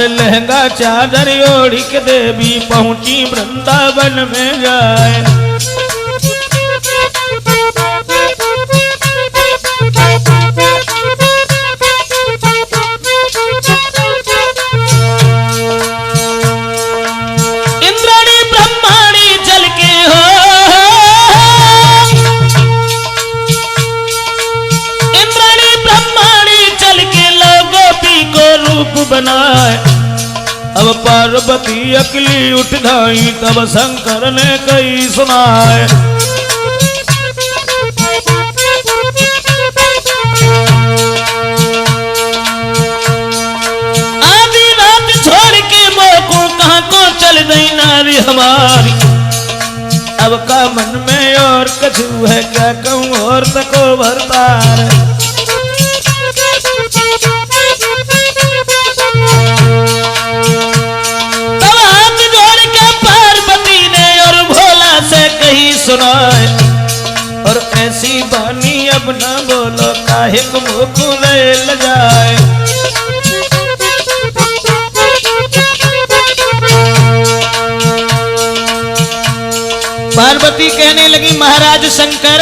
लहंगा चादर ओढ़ के देवी पहुंची वृंदावन में जाए। इंद्राणी ब्रह्माणी चल के हो, इंद्राणी ब्रह्माणी चल के लो गोपी को रूप बनाए। अब पार्वती अकली उठ गई तब शंकर ने कही सुनाए। आधी रात छोड़ के मोको कहाँ को चल गई नारी हमारी। अब का मन में और कछु है क्या कहूँ और तको भरतार। सुनाए और ऐसी बानी अब न बोलो काहे को मुकुले ल जाए। पार्वती कहने लगी महाराज शंकर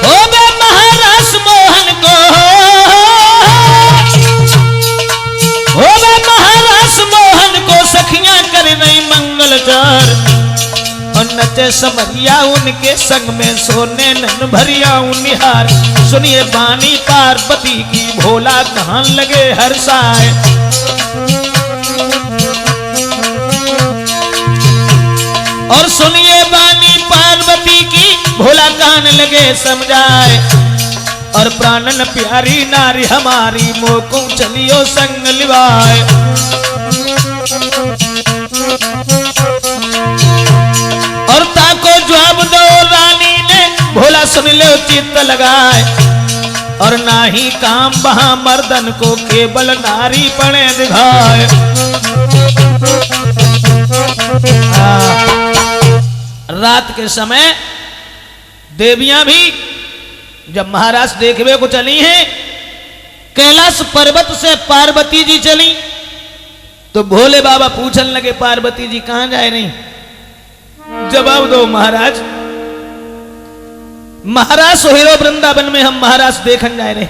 हो बे महाराज मोहन को, हो बे महाराज मोहन को सखियां कर नहीं मंगलचार। और नचे समरिया उनके संग में सोने नन भरिया निहार। सुनिए बानी पार्वती की भोला कहां लगे हर्षाए। और सुनिए बानी पार्वती की भोला कान लगे समझाए। और प्राणन प्यारी नारी हमारी मोको चलियो संग लिवाए। और ताको जवाब दो रानी ने भोला सुन लो चित्त लगाए। और ना ही काम वहां मर्दन को केवल नारी पड़े दिखाए। रात के समय देवियां भी जब महाराज देखवे को चली हैं, कैलाश पर्वत से पार्वती जी चली तो भोले बाबा पूछने लगे पार्वती जी कहां जाए रही। जवाब दो महाराज। महाराज सोहेरो वृंदावन में हम महाराज देखन जाए रहे।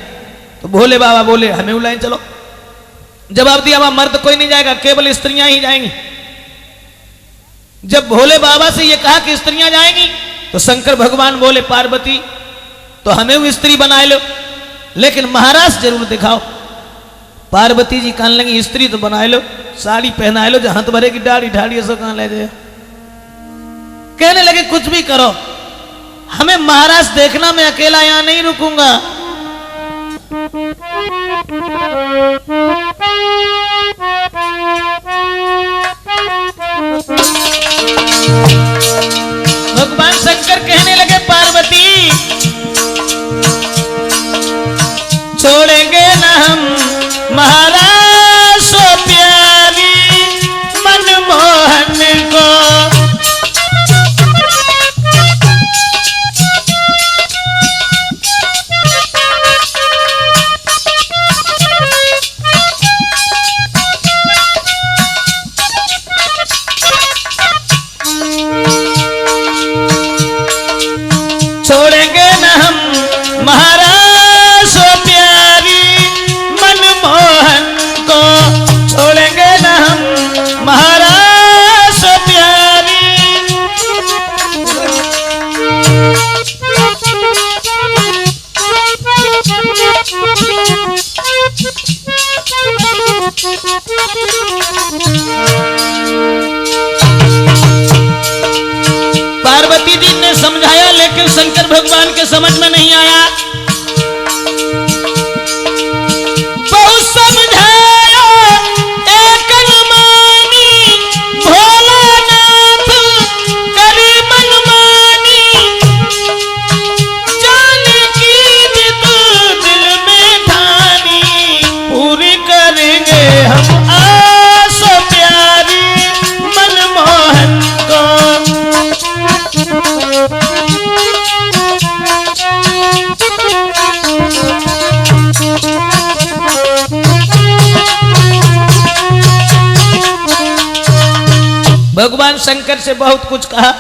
तो भोले बाबा बोले हमें बुलाएं चलो। जवाब दिया वहां मर्द कोई नहीं जाएगा, केवल स्त्रियां ही जाएंगी। जब भोले बाबा से ये कहा कि स्त्रियां जाएंगी तो शंकर भगवान बोले पार्वती तो हमें वो स्त्री बनाए लो, लेकिन महाराज जरूर दिखाओ। पार्वती जी कहने लगी स्त्री तो बनाए लो, साड़ी पहनाए लो, जहां तो भरेगी दाढ़ी ढाड़ी ऐसा कहां ले जाए। कहने लगे कुछ भी करो, हमें महाराज देखना, मैं अकेला यहां नहीं रुकूंगा। भगवान शंकर कहने लगे पार्वती छोड़ेंगे न हम महाराज सो प्यारी मनमोहन को। छोड़ेंगे न हम महाराज सो प्यारी मनमोहन को। छोड़ेंगे न हम महाराज सो प्यारी। पार्वती जी ने समझाया लेकिन शंकर भगवान के समझ में नहीं आया। बहुत समझाया एक न मानी भोलानाथ करी मनमानी। जाने की जिद दिल में ठानी पूरी करेंगे हम आसो प्यारी मनमोहन को। भगवान शंकर से बहुत कुछ कहा।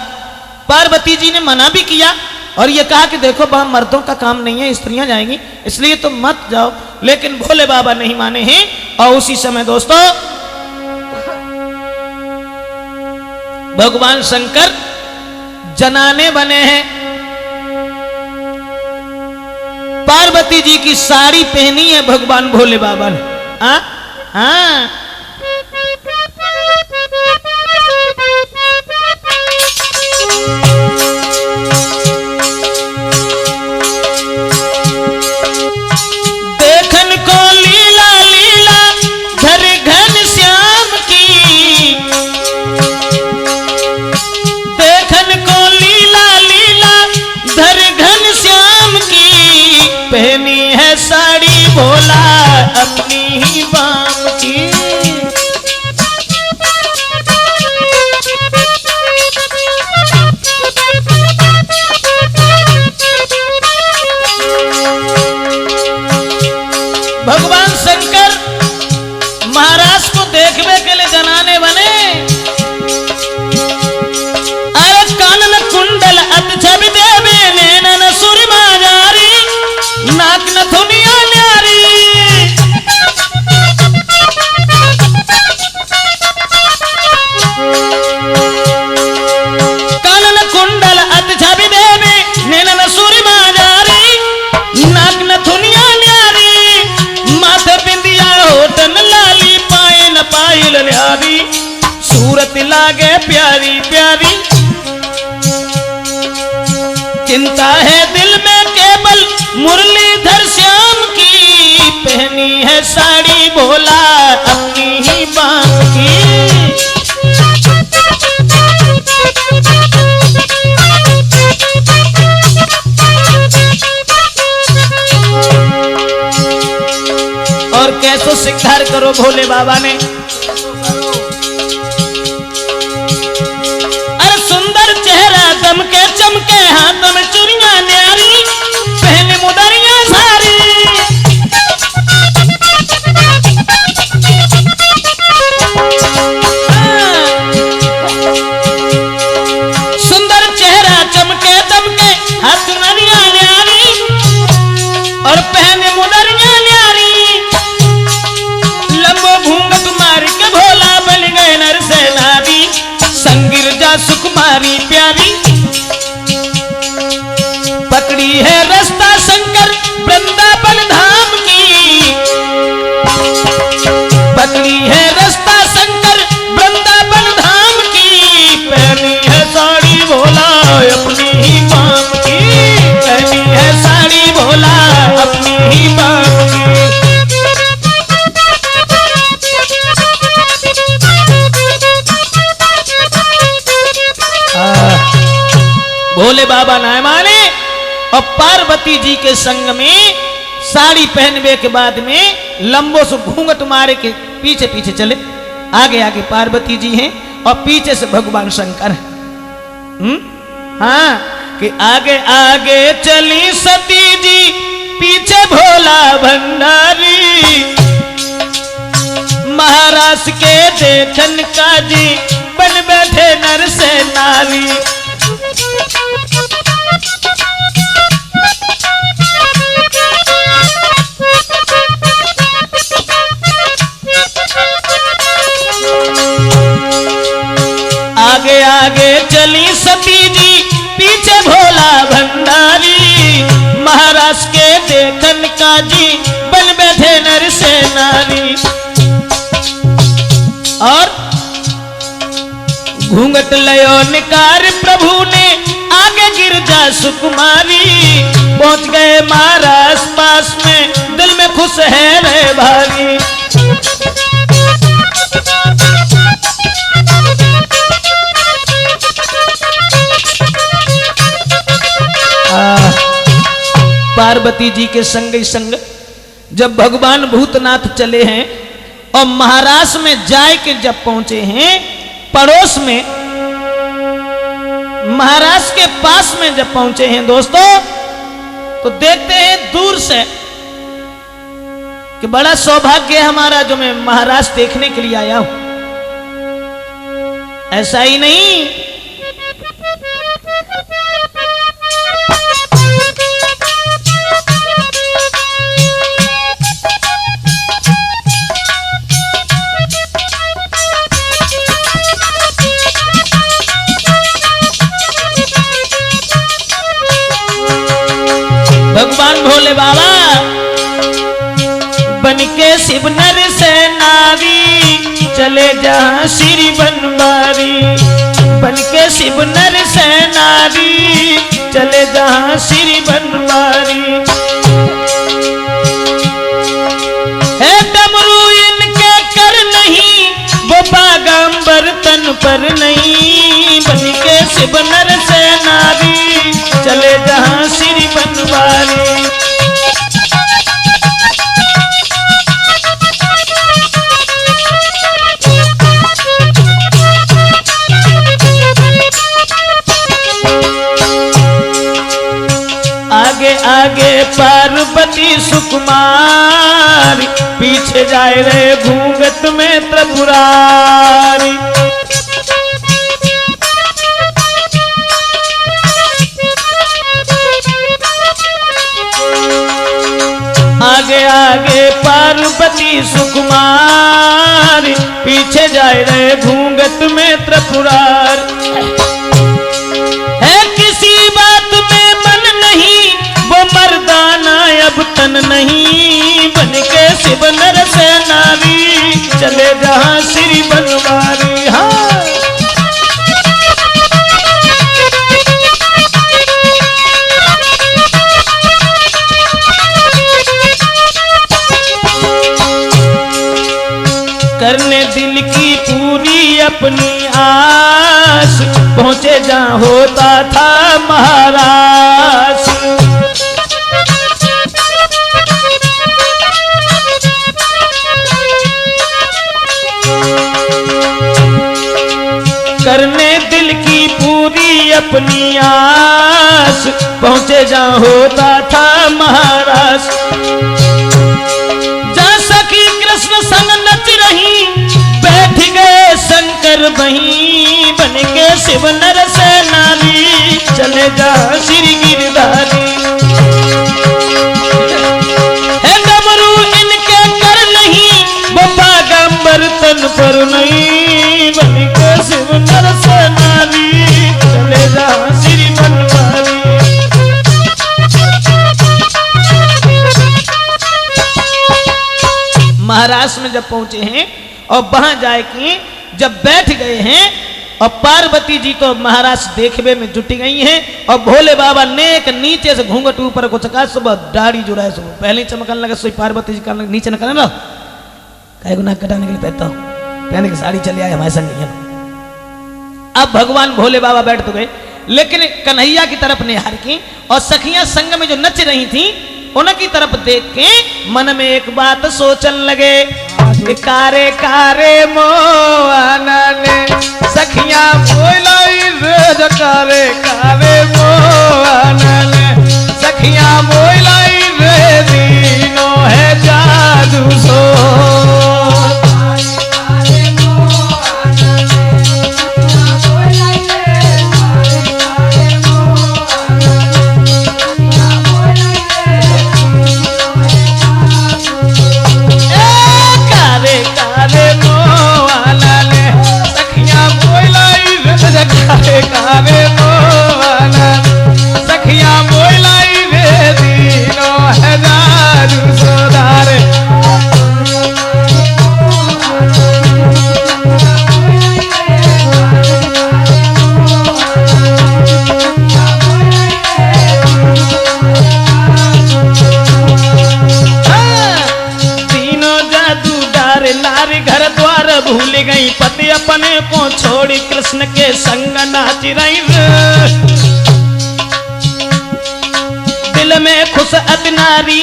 पार्वती जी ने मना भी किया और ये कहा कि देखो वहां मर्दों का काम नहीं है, स्त्रियां जाएंगी, इसलिए तुम मत जाओ। लेकिन भोले बाबा नहीं माने हैं और उसी समय दोस्तों भगवान शंकर जनाने बने हैं। पार्वती जी की साड़ी पहनी है भगवान भोले बाबा ने। हाँ हाँ, देखन को लीला लीला धर घन श्याम की, देखन को लीला लीला धर घन श्याम की, पहनी है साड़ी भोला अपनी ही बाम की। भगवान शंकर महाराज को देखने के लिए जनाने बने। अरे कानन कुंडल अत छवि देवे नैनन सुरमा जारी, नाक न धुनिया न्यारी। कानन कुंडल अत छवि देवे नैनन सुरमा जारी, नाक न धुनिया न्यारी। माथे बिंदिया होठन लाली, पायन पायल न्यारी, सूरत लागे प्यारी प्यारी। चिंता है दिल में केवल मुरलीधर श्याम की, पहनी है साड़ी भोला अपनी ही बाम की। और कैसो सिंगार करो भोले बाबा ने। अरे सुंदर चेहरा दमके चमके, हाथ में चूड़ियां न्यारी, पहने मुदरियां सारी। सुंदर चेहरा चमके दमके, हाथ नरिया न्यारी और पहने मुदरियां न्यारी। लंबो घूंघट मार के भोला बन गए नर से नारी, संगिर जा सुकुमारी प्यारी। पकड़ी है रास्ता शंकर वृंदावन धाम की, पकड़ी है रास्ता शंकर वृंदावन धाम की, पहनी है साड़ी भोला अपनी ही बाम की, पहनी है साड़ी भोला अपनी ही बाम की। भोले बाबा ना माने और पार्वती जी के संग में साड़ी पहनने के बाद में लंबो से घूंघट मारे के पीछे पीछे चले। आगे आगे पार्वती जी हैं और पीछे से भगवान शंकर हैं। हाँ कि आगे आगे चली सती जी, पीछे भोला भंडारी। महाराज के देखन का जी, बन बैठे नर से नारी। आगे आगे चली सती जी, पीछे भोला भंडारी। महाराज के देखन का जी, बन बैठे नर से नारी। और घूंघट लयो निकार प्रभु ने, आगे गिरजा सुकुमारी। पहुंच गए महाराज पास में, दिल में खुश है रे भारी। पार्वती जी के संग ही संग जब भगवान भूतनाथ चले हैं और महाराष्ट्र में जाए के जब पहुंचे हैं, पड़ोस में महाराष्ट्र के पास में जब पहुंचे हैं दोस्तों, तो देखते हैं दूर से कि बड़ा सौभाग्य है हमारा जो मैं महाराष्ट्र देखने के लिए आया हूं। ऐसा ही नहीं, भगवान भोले बाबा बनके शिव नर से नारी चले जहां श्री बनवारी। बनके शिव नर से नारी चले जहां श्री बनवारी। है डमरू इनके कर नहीं, वो बागंबर तन पर नहीं। बनके शिव नर से नारी चले जहां श्री बनवारी। आगे आगे पार्वती सुकुमारी, पीछे जाए रे घूंघट में त्रिपुरारी। आगे आगे पार्वती सुकुमारी, पीछे जाए रे घूंघट में त्रिपुरारी। है किसी बात में मन नहीं, वो मर्दाना अब तन नहीं। बनके शिव नर से नारी चले जहां श्री बनवारी। हाँ करने दिल की पूरी अपनी आस, पहुंचे जहां होता था महाराज। करने दिल की पूरी अपनी आस, पहुंचे जहां होता था महाराज। जहां सखी कृष्ण संग नच रही, बैठ गए शंकर वहीं। बनके शिव नर से नारी चले जहां श्री गिरधारी। है डमरू इनके कर नहीं, वो बागंबर तन पर नहीं। बनके शिव नर से नारी चले जहां श्री बनवारी। महाराष्ट्र में जब पहुंचे हैं और वहां जाए कि जब बैठ गए हैं और पार्वती जी तो महाराष्ट्र देखने में जुटी गई हैं और भोले बाबा नेक नीचे से घूंघट ऊपर को चका, सुबह दाढ़ी जुड़ा है, सुबह पहले चमकने लगा। सोई पार्वती जी का नीचे न करने लो, कहे को नाक कटाने के लिए पहनता हूं, पहने की साड़ी चली आए हमारे संग नहीं। अब भगवान भोले बाबा बैठ तो गए, लेकिन कन्हैया की तरफ निहार की और सखियां संग में जो नच रही थी उनकी तरफ देख के मन में एक बात सोचन लगे कि कारे कारे मोआना ने सखियां बोलाई रे। कारे कारे मोआना ने सखियां बोलाई रे, दीनो है जादू सो। कारे मोआना सखियां बोलाई रे, दीनो है जादू सोदारे। नारी घर द्वार भूल गई, पति अपने को छोड़ी कृष्ण के संग नाच रही। दिल में खुश अति नारी,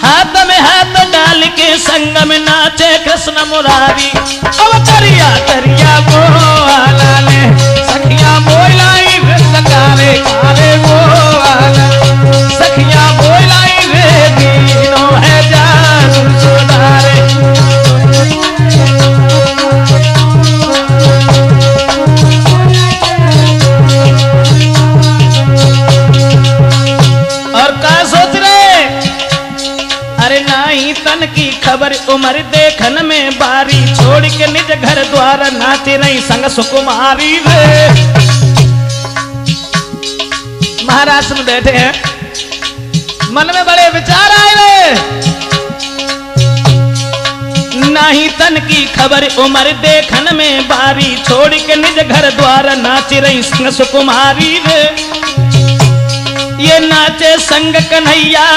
हाथ में हाथ डाल के संग में नाचे कृष्ण मुरारी। अब करिया करिया मोआना ने सखियां बोलाई रे, कारे कारे मोआना सखियां बोलाई रे, दीनो है जादू सोदारे। नाही तन की खबर उम्र देखन में बारी, छोड़ के निज घर द्वार नाचे नहीं संग सुकुमारी रे। महाराष्ट्र में बैठे हैं, मन में बड़े विचार आए रे। नाही तन की खबर उम्र देखन में बारी, छोड़ के निज घर द्वार नाचे रही संग सुकुमारी रे। ये नाचे संग कन्हैया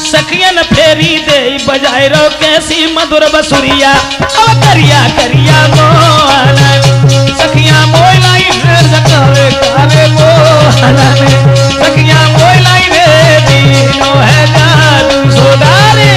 सखियन फेरी दे, बजाए रो कैसी मधुर बसुरिया। ओ करिया करिया मोहना सखिया मोहलाई कारे कारे मोहना सखिया मोहलाई रे दीनो है जादू सोदारे।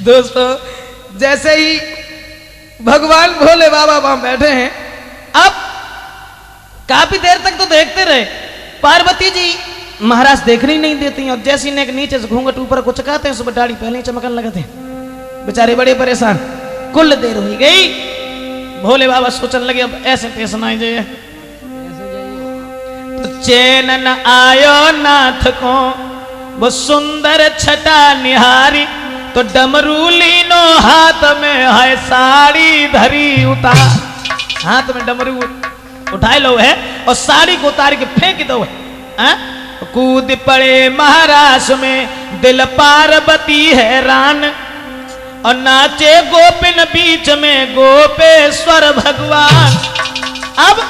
दोस्तों, जैसे ही भगवान भोले बाबा वहां बैठे हैं, अब काफी देर तक तो देखते रहे। पार्वती जी महाराज देखने ही नहीं देती, और जैसे ही नीचे से घूंघट ऊपर को चकाते हैं, सुबह दाढ़ी पहले ही चमकने लगते हैं। बेचारे बड़े परेशान। कुल देर हुई गई, भोले बाबा सोचने लगे अब ऐसे पेश ना जाइए। तो चैन न आयो नाथ को वो सुंदर छटा निहारी, तो डमरू लीनो हाथ में है साड़ी धरी उतार। हाथ में डमरू उठाए लो है और साड़ी को उतार के फेंक दो है। कूद पड़े महाराज में दिल पार्वती हैरान, और नाचे गोपिन बीच में गोपेश्वर भगवान। अब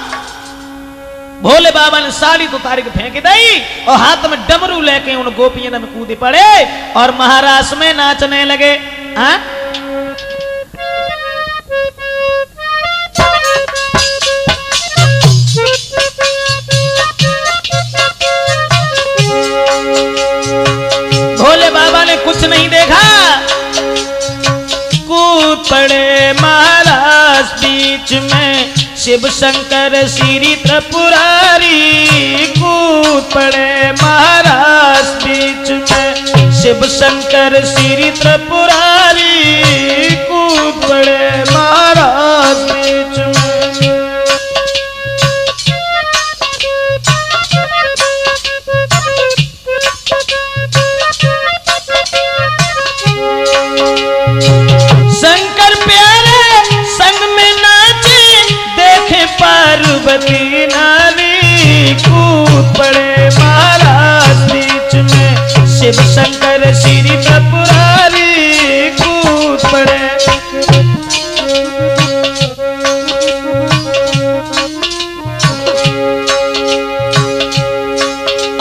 भोले बाबा ने साड़ी तो उतार के फेंक दी और हाथ में डमरू लेके उन गोपियों में कूदे पड़े और महाराज में नाचने लगे। भोले बाबा ने कुछ नहीं देखा, कूद पड़े महाराज बीच में शिव शंकर श्री त्रिपुरारी। कूद पड़े महाराज बीच में शिव शंकर श्री त्रिपुरारी। कूद पड़े महाराज बीच में। शंकर प्यारे संग में नाचे देखे पार्वती नारी। कूद पड़े महाराज बीच में शिव शंकर श्री त्रिपुरारी। कूद पड़े।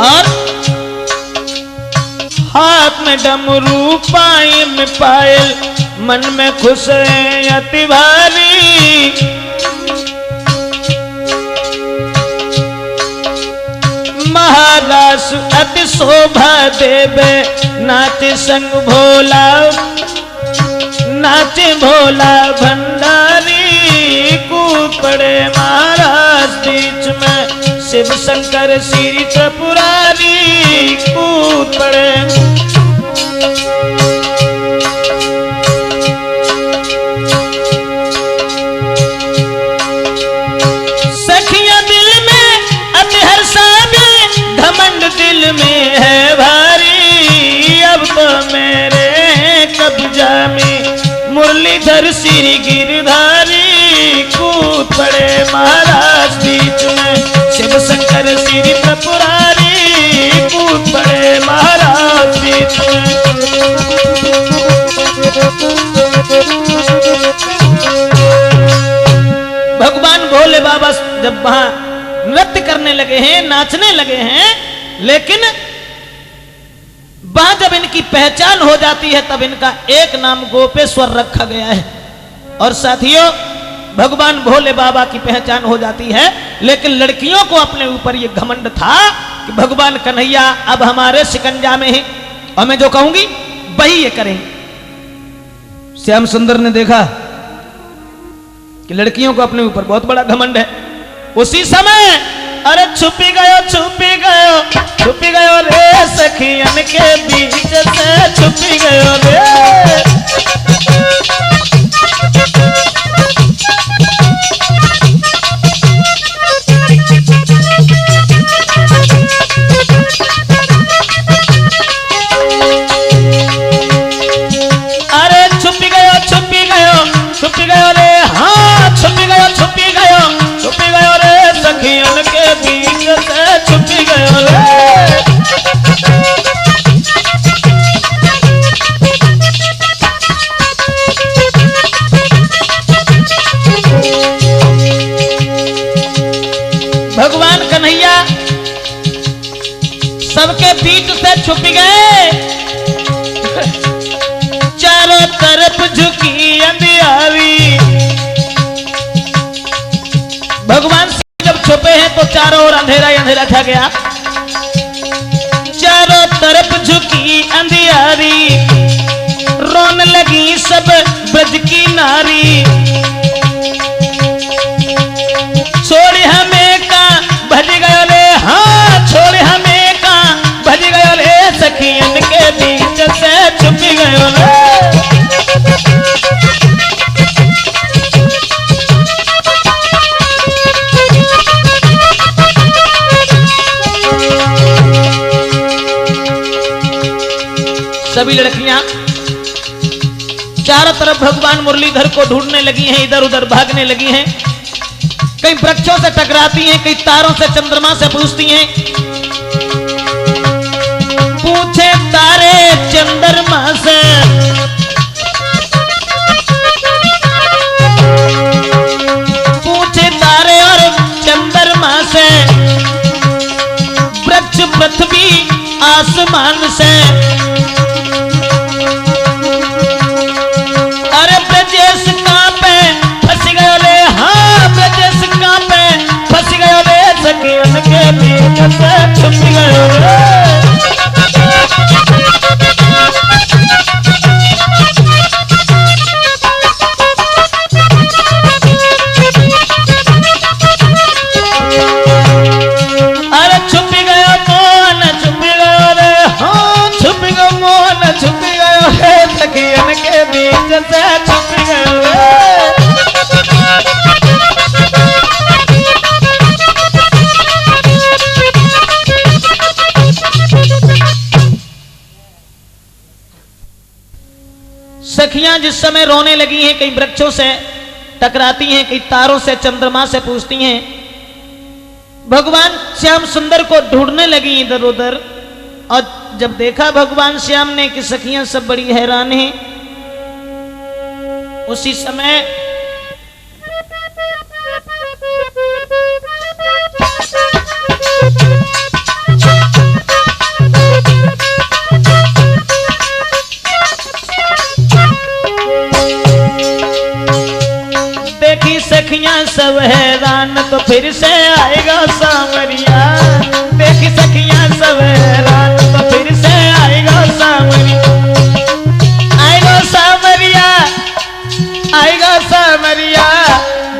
और हाथ में डमरू पाए में पायल, मन में खुश है अति भारी। महाराज अति शोभा देवे नाचे संग भोला, नाचे भोला भंडारी। कूद पड़े महाराज बीच में शिव शंकर श्री त्रिपुरारी। कूद पड़े। दिल में है भारी, अब तो मेरे कब्जा में मुरलीधर श्री गिरधारी। कूद पड़े महाराज बीच में शिव शंकर श्री त्रिपुरारी। कूद पड़े महाराज बीच में। भगवान भोले बाबा जब वहां नृत्य करने लगे हैं, नाचने लगे हैं, लेकिन वहां जब इनकी पहचान हो जाती है तब इनका एक नाम गोपेश्वर रखा गया है। और साथियों, भगवान भोले बाबा की पहचान हो जाती है, लेकिन लड़कियों को अपने ऊपर यह घमंड था कि भगवान कन्हैया अब हमारे शिकंजा में है और मैं जो कहूंगी वही ये करें। श्याम सुंदर ने देखा कि लड़कियों को अपने ऊपर बहुत बड़ा घमंड है। उसी समय अरे छुपी गयो रे सखियन के बीच से छुपी गयो रे। छुपी गयो रे, हाँ छुपी गयो रे सखियन के बीच से छुपी गयो रे। भगवान कन्हैया सबके बीच से छुप गए। चारों तरफ झुकी अंधियारी। भगवान जब छुपे हैं तो चारों ओर अंधेरा ही अंधेरा छा गया। चारों तरफ झुकी अंधियारी, रोने लगी सब ब्रज की नारी। छोड़ हमें का भज गयो रे, हाँ छोड़ हमें का भज गयो रे सखियन के बीच से छुपी गयो रे। सभी लड़कियां चारों तरफ भगवान मुरलीधर को ढूंढने लगी हैं, इधर उधर भागने लगी हैं। कई वृक्षों से टकराती हैं, कई तारों से चंद्रमा से पूछती हैं। पूछे तारे चंद्रमा से, पूछे तारे और चंद्रमा से, वृक्ष पृथ्वी आसमान से। अरे ब्रजेश कांपे फंस गयो रे, हाँ ब्रजेश कांपे फंस गयो रे सखियन के बीच से छुप गयो रे। अरे छुप गयो मोन छुप गयो रे, हाँ छुप गयो मोन छुप गयो रे सखियन के बीच से छुप गयो रे। सखियां जिस समय रोने लगी हैं, कई वृक्षों से टकराती हैं, कई तारों से चंद्रमा से पूछती हैं। भगवान श्याम सुंदर को ढूंढने लगी इधर उधर। और जब देखा भगवान श्याम ने कि सखियां सब बड़ी हैरान हैं, उसी समय देखी सखियां सब हैरान तो फिर से आएगा सांवरिया। देखी सखियां सब हैरान तो फिर से आएगा सांवरिया। आएगा सांवरिया, आएगा सांवरिया।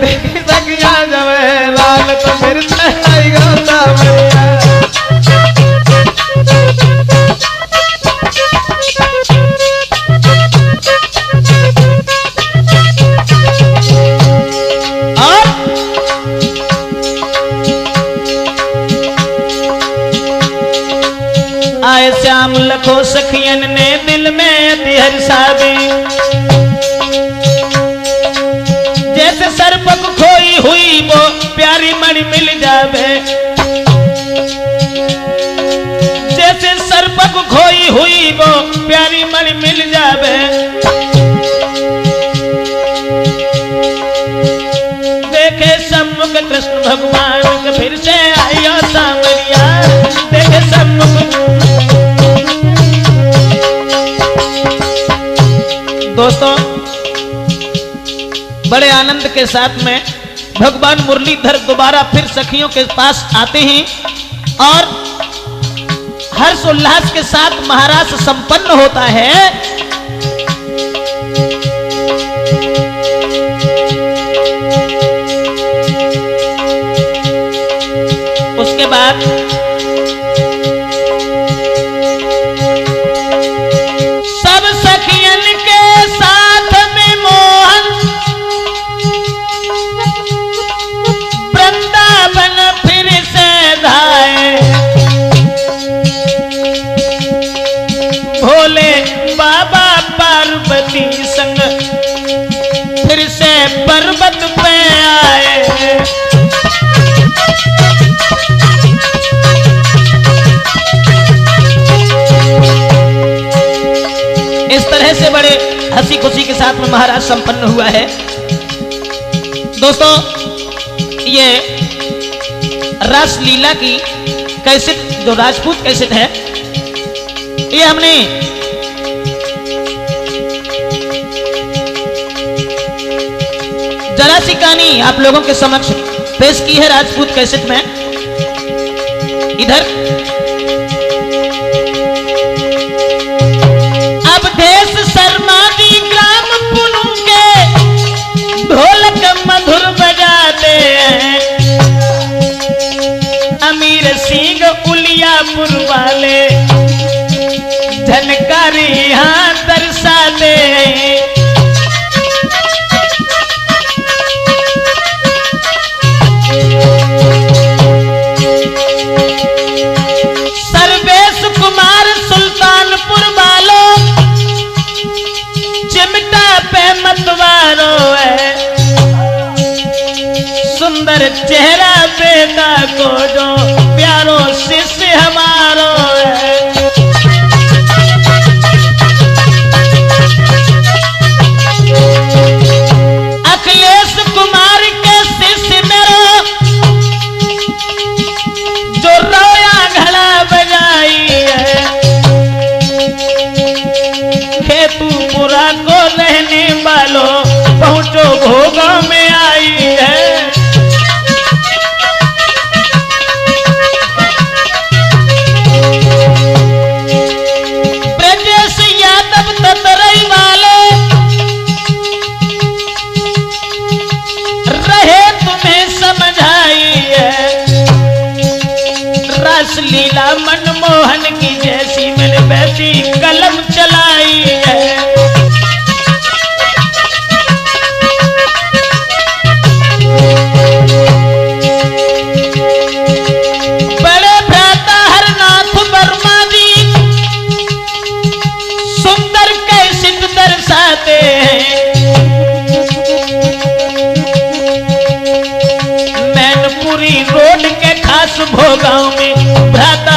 देखी सखियां सब हैरान तो फिर से आएगा सांवरिया। आए श्याम लखो सखियन ने दिल में अति हर्षावी। जैसे सर्पक खोई हुई वो प्यारी मणि मिल जावे। जैसे सर्पक खोई हुई वो प्यारी मणि मिल जावे। देखे सम्मुख कृष्ण भगवान फिर से आया सांवरिया। देखे सम्मुख। दोस्तों बड़े आनंद के साथ में भगवान मुरलीधर दोबारा फिर सखियों के पास आते हैं और हर्ष उल्लास के साथ महारास संपन्न होता है। उसके बाद सब सखियन के साथ में मोहन वृंदावन फिर से धाए। भोले बाबा पार्वती संग फिर से पर्वत पे आए। इस तरह से बड़े हंसी खुशी के साथ में महाराज संपन्न हुआ है। दोस्तों, ये रास लीला की कैसेट जो राजपूत कैसेट है, ये हमने जरा सी कहानी आप लोगों के समक्ष पेश की है राजपूत कैसेट में। इधर अब देश शर्मादी ग्राम पुनु के ढोलक मधुर बजाते हैं। अमीर सिंह उलियापुर वाले झनकारी यहाँ दर्शाते हैं। सर्वेश कुमार सुल्तानपुर वालों चिमटा पे मतवारो है। सुंदर चेहरा बेटा को जो प्यारो शिष्य हमारो है। अखिलेश कुमार के शिष्य मेरो जो रोया घड़ा बजाई है। खेतूपुरा को रहने वालों पहुंचो भोगा में आई है। ब्रजेश यादव ततरई वाले रहे तुम्हें समझाई है। रास लीला मनमोहन की जैसी मैंने वैसी कलम चलाई है। बड़े भ्राता हरनाथ वर्मा जी सुंदर कैसेट दर्शाते हैं। मैनपुरी रोड के खास भोगांव में भ्राता